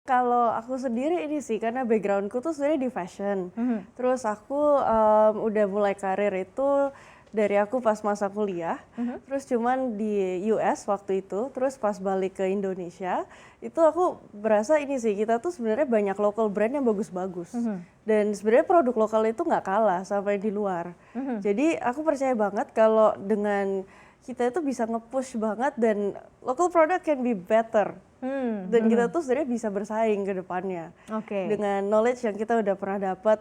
Kalau aku sendiri ini sih, karena backgroundku tuh sebenarnya di fashion. Terus aku udah mulai karir itu dari aku pas masa kuliah. Terus cuman di US waktu itu, terus pas balik ke Indonesia, itu aku berasa ini sih, kita tuh sebenarnya banyak local brand yang bagus-bagus. Dan sebenarnya produk lokal itu nggak kalah sampai di luar. Jadi aku percaya banget kalau dengan kita itu bisa nge-push banget dan local product can be better. Dan kita tuh sebenarnya bisa bersaing ke depannya. Oke. Dengan knowledge yang kita udah pernah dapat,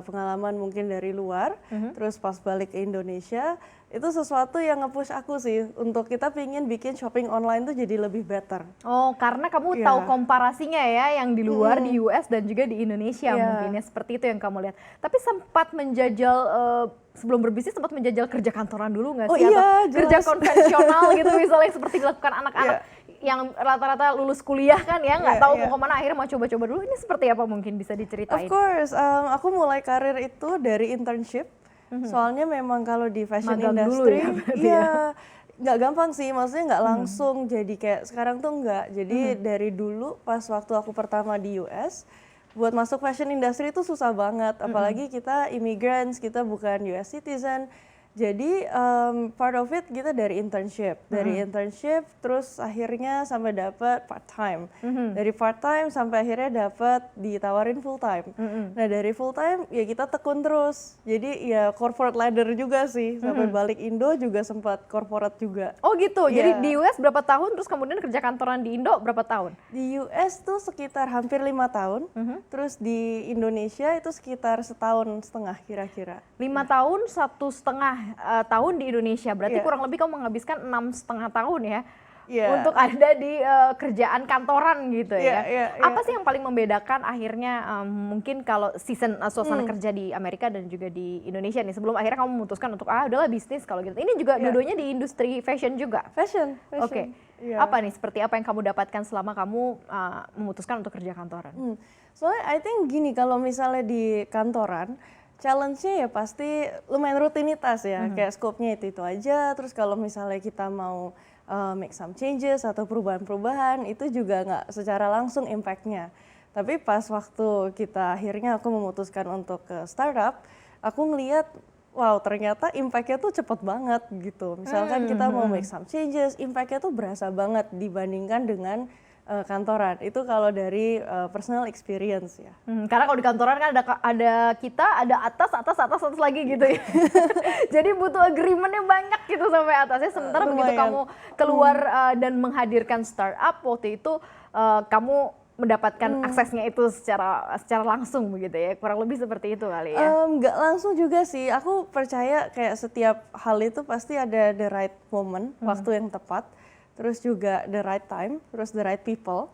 pengalaman mungkin dari luar, terus pas balik ke Indonesia, itu sesuatu yang nge-push aku sih untuk kita pingin bikin shopping online tuh jadi lebih better. Oh, karena kamu Iya. tahu komparasinya ya, yang di luar, di US dan juga di Indonesia Iya. mungkin ya, seperti itu yang kamu lihat. Tapi sempat menjajal, sebelum berbisnis sempat menjajal kerja kantoran dulu nggak Oh sih? iya, Atau kerja jelas. konvensional gitu misalnya seperti dilakukan anak-anak yang rata-rata lulus kuliah kan ya, nggak Iya, tahu iya. mau kemana, akhirnya mau coba-coba dulu. Ini seperti apa mungkin bisa Of diceritain? course, aku mulai karir itu dari internship. Soalnya memang kalau di fashion Magang dulu industry, ya berarti iya, ya? nggak gampang sih, maksudnya nggak langsung jadi kayak sekarang tuh nggak. Jadi dari dulu pas waktu aku pertama di US, buat masuk fashion industry itu susah banget. Apalagi kita immigrants, kita bukan US citizen. Jadi part of it kita dari internship, terus akhirnya sampai dapat part time, dari part time sampai akhirnya dapat ditawarin full time. Nah dari full time ya kita tekun terus, jadi ya corporate ladder juga sih, sampai balik Indo juga sempat corporate juga. Oh gitu, jadi Iya. di US berapa tahun, terus kemudian kerja kantoran di Indo berapa tahun? Di US tuh sekitar hampir 5 tahun, terus di Indonesia itu sekitar 1,5 tahun kira-kira. 5 tahun, 1,5 tahun di Indonesia, berarti Iya. kurang lebih kamu menghabiskan 6,5 tahun ya Iya. untuk ada di kerjaan kantoran gitu Iya, ya. iya, iya. Apa sih yang paling membedakan akhirnya mungkin kalau season suasana kerja di Amerika dan juga di Indonesia nih, sebelum akhirnya kamu memutuskan untuk udahlah bisnis kalau gitu. Ini juga Iya. dua-duanya di industri fashion juga. Fashion. Oke. Iya. Apa nih, seperti apa yang kamu dapatkan selama kamu memutuskan untuk kerja kantoran? Soalnya I think gini, kalau misalnya di kantoran, challenge-nya ya pasti lumayan rutinitas ya, kayak scope-nya itu aja. Terus kalau misalnya kita mau make some changes atau perubahan-perubahan, itu juga nggak secara langsung impact-nya. Tapi pas waktu kita akhirnya aku memutuskan untuk ke startup, aku ngeliat, wow ternyata impact-nya tuh cepet banget gitu. Misalkan kita mau make some changes, impact-nya tuh berasa banget dibandingkan dengan kantoran. Itu kalau dari personal experience ya. Karena kalau di kantoran kan ada kita, ada atas lagi gitu ya. Jadi butuh agreement-nya banyak gitu sampai atasnya. Sementara begitu Lumayan. kamu keluar dan menghadirkan startup, waktu itu kamu mendapatkan aksesnya itu secara langsung begitu ya. Kurang lebih seperti itu kali ya. Nggak langsung juga sih. Aku percaya kayak setiap hal itu pasti ada the right moment, waktu yang tepat. Terus juga the right time, terus the right people,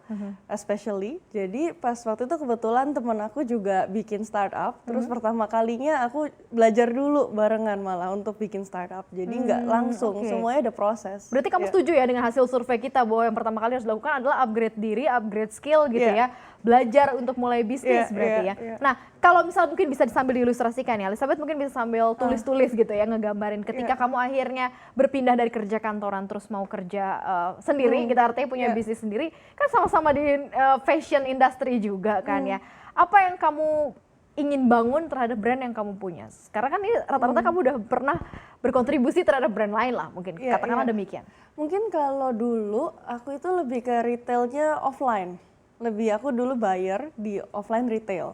especially. Jadi pas waktu itu kebetulan teman aku juga bikin startup, terus pertama kalinya aku belajar dulu barengan malah untuk bikin startup. Jadi nggak langsung, oke. semuanya ada proses. Berarti kamu Iya. setuju ya dengan hasil survei kita bahwa yang pertama kali harus dilakukan adalah upgrade diri, upgrade skill gitu Iya. ya. Belajar untuk mulai bisnis Iya, berarti iya, ya. iya. Nah, kalau misalnya mungkin bisa sambil diilustrasikan ya, Elizabeth mungkin bisa sambil tulis-tulis gitu ya, ngegambarin ketika Iya. kamu akhirnya berpindah dari kerja kantoran terus mau kerja sendiri, kita artinya punya Iya. bisnis sendiri, kan sama-sama di fashion industry juga kan ya. Apa yang kamu ingin bangun terhadap brand yang kamu punya? Karena kan ini rata-rata kamu udah pernah berkontribusi terhadap brand lain lah mungkin, Iya, katakanlah iya. demikian. Mungkin kalau dulu aku itu lebih ke retailnya offline. Aku dulu buyer di offline retail.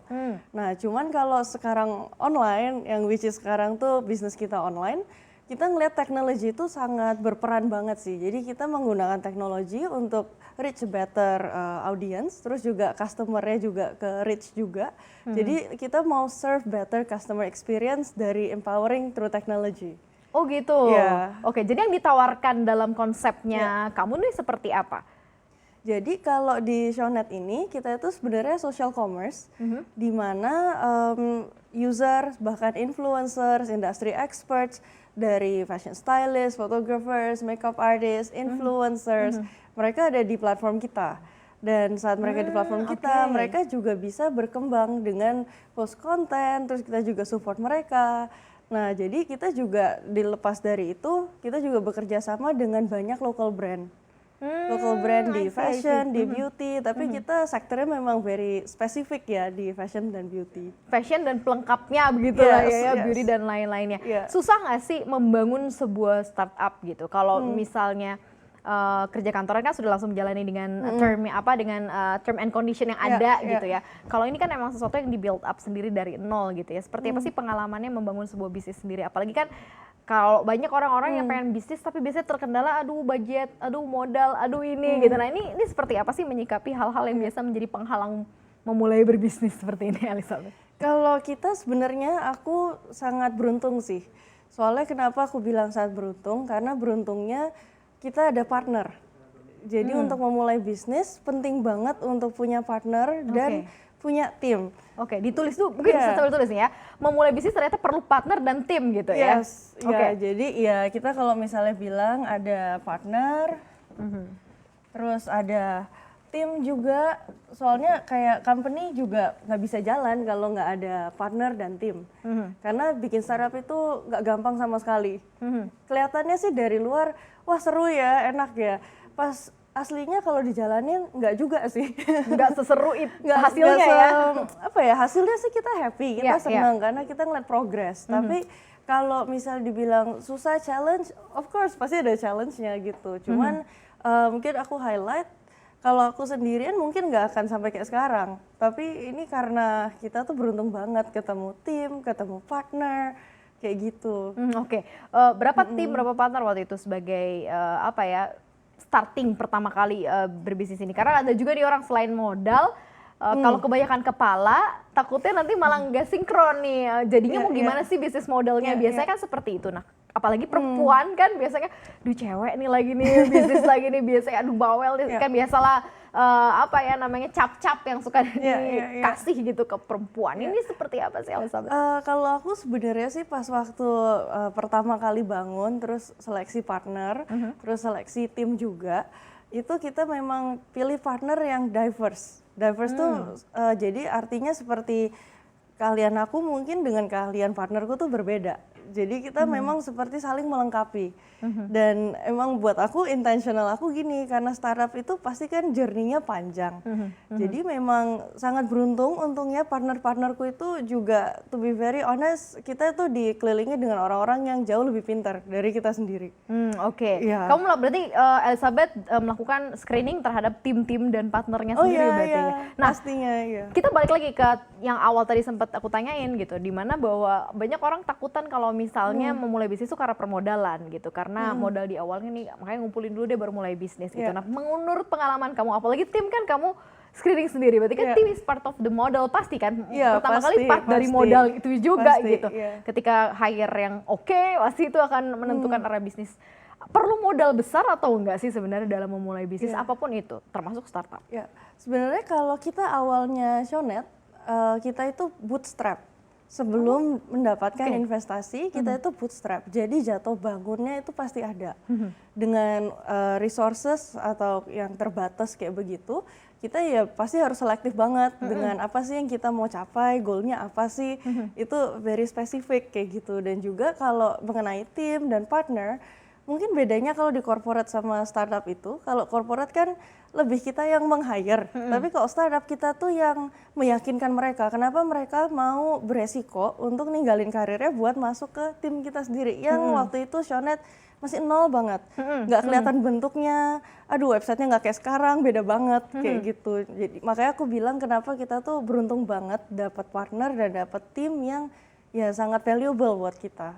Nah, cuman kalau sekarang online, yang which is sekarang tuh bisnis kita online, kita ngelihat teknologi itu sangat berperan banget sih. Jadi kita menggunakan teknologi untuk reach better audience, terus juga customer-nya juga ke reach juga. Jadi kita mau serve better customer experience dari empowering through technology. Oh gitu. Iya. Oke, jadi yang ditawarkan dalam konsepnya kamu nih seperti apa? Jadi kalau di Shownet ini kita itu sebenarnya social commerce, di mana user bahkan influencers, industry experts dari fashion stylist, photographers, makeup artists, influencers, mereka ada di platform kita. Dan saat mereka di platform kita, oke. mereka juga bisa berkembang dengan post konten, terus kita juga support mereka. Nah, jadi kita juga dilepas dari itu, kita juga bekerja sama dengan banyak local brand. local brand di I see. fashion, di beauty, tapi kita sektornya memang very spesifik ya di fashion dan beauty. Fashion dan pelengkapnya begitu lah Yes, ya, yes. beauty dan lain-lainnya. Yeah. Susah nggak sih membangun sebuah startup gitu? Kalau misalnya kerja kantoran kan sudah langsung menjalani dengan term and condition yang ada gitu ya. Kalau ini kan emang sesuatu yang di build up sendiri dari nol gitu ya. Seperti apa sih pengalamannya membangun sebuah bisnis sendiri? Apalagi kan kalau banyak orang-orang yang pengen bisnis tapi biasanya terkendala aduh budget, aduh modal, aduh ini gitu. Nah, ini seperti apa sih menyikapi hal-hal yang biasa menjadi penghalang memulai berbisnis seperti ini, Elizabeth? Kalau kita sebenarnya aku sangat beruntung sih. Soalnya kenapa aku bilang sangat beruntung? Karena beruntungnya kita ada partner. Jadi untuk memulai bisnis penting banget untuk punya partner dan punya tim. Oke, ditulis dulu, mungkin sambil tulis nih ya. Memulai bisnis ternyata perlu partner dan tim gitu ya. Yes, ya. Jadi ya kita kalau misalnya bilang ada partner, terus ada tim juga. Soalnya kayak company juga nggak bisa jalan kalau nggak ada partner dan tim. Karena bikin startup itu nggak gampang sama sekali. Kelihatannya sih dari luar, wah seru ya, enak ya. Pas aslinya kalau dijalanin nggak juga sih. Nggak seseru itu Nggak hasilnya ya. Apa ya, hasilnya sih kita happy, kita Iya, senang karena kita ngeliat progress. Tapi kalau misal dibilang susah, challenge, of course pasti ada challenge-nya gitu. Cuman mungkin aku highlight, kalau aku sendirian mungkin nggak akan sampai kayak sekarang. Tapi ini karena kita tuh beruntung banget ketemu tim, ketemu partner, kayak gitu. Oke. Berapa tim, berapa partner waktu itu sebagai starting pertama kali berbisnis ini? Karena ada juga nih orang selain modal, kalau kebanyakan kepala, takutnya nanti malah nggak sinkron nih. Jadinya mau gimana sih bisnis modelnya? Biasanya kan seperti itu. Nah, apalagi perempuan kan biasanya, duh cewek nih lagi nih, bisnis lagi nih, biasanya aduh bawel nih. Kan biasalah cap-cap yang suka dikasih gitu ke perempuan. Ini seperti apa sih, Elizabeth? Kalau aku sebenarnya sih pas waktu pertama kali bangun, terus seleksi partner, terus seleksi tim juga, itu kita memang pilih partner yang diverse. Diverse tuh jadi artinya seperti keahlian aku mungkin dengan keahlian partnerku tuh berbeda. Jadi kita memang seperti saling melengkapi. Dan emang buat aku intentional aku gini, karena startup itu pasti kan journey-nya panjang. Jadi memang sangat beruntung untungnya partner-partnerku itu juga, to be very honest, kita itu dikelilingi dengan orang-orang yang jauh lebih pintar dari kita sendiri. Oke. Iya. Kamu berarti Elizabeth melakukan screening terhadap tim-tim dan partnernya sendiri berarti. Nah, pastinya ya. kita balik lagi ke yang awal tadi sempat aku tanyain gitu, di mana bahwa banyak orang takutan kalau misalnya memulai bisnis itu karena permodalan gitu, karena modal di awalnya nih, makanya ngumpulin dulu deh baru mulai bisnis gitu. Nah, menurut pengalaman kamu, apalagi tim kan kamu screening sendiri, berarti kan tim is part of the model pasti kan, pertama kali part dari modal itu juga gitu. Ketika hire yang pasti itu akan menentukan arah bisnis. Perlu modal besar atau enggak sih sebenarnya dalam memulai bisnis apapun itu, termasuk startup? Ya, sebenarnya kalau kita awalnya Shownet, kita itu bootstrap. Sebelum mendapatkan investasi, kita itu bootstrap. Jadi jatuh bangunnya itu pasti ada. Dengan resources atau yang terbatas kayak begitu, kita ya pasti harus selektif banget dengan apa sih yang kita mau capai, goalnya apa sih, itu very specific kayak gitu. Dan juga kalau mengenai tim dan partner, mungkin bedanya kalau di corporate sama startup itu, kalau corporate kan lebih kita yang meng-hire, tapi kalau startup kita tuh yang meyakinkan mereka, kenapa mereka mau beresiko untuk ninggalin karirnya buat masuk ke tim kita sendiri, yang waktu itu Shownet masih nol banget, nggak kelihatan bentuknya, aduh websitenya nggak kayak sekarang, beda banget kayak gitu. Jadi makanya aku bilang kenapa kita tuh beruntung banget dapat partner dan dapat tim yang ya sangat valuable buat kita.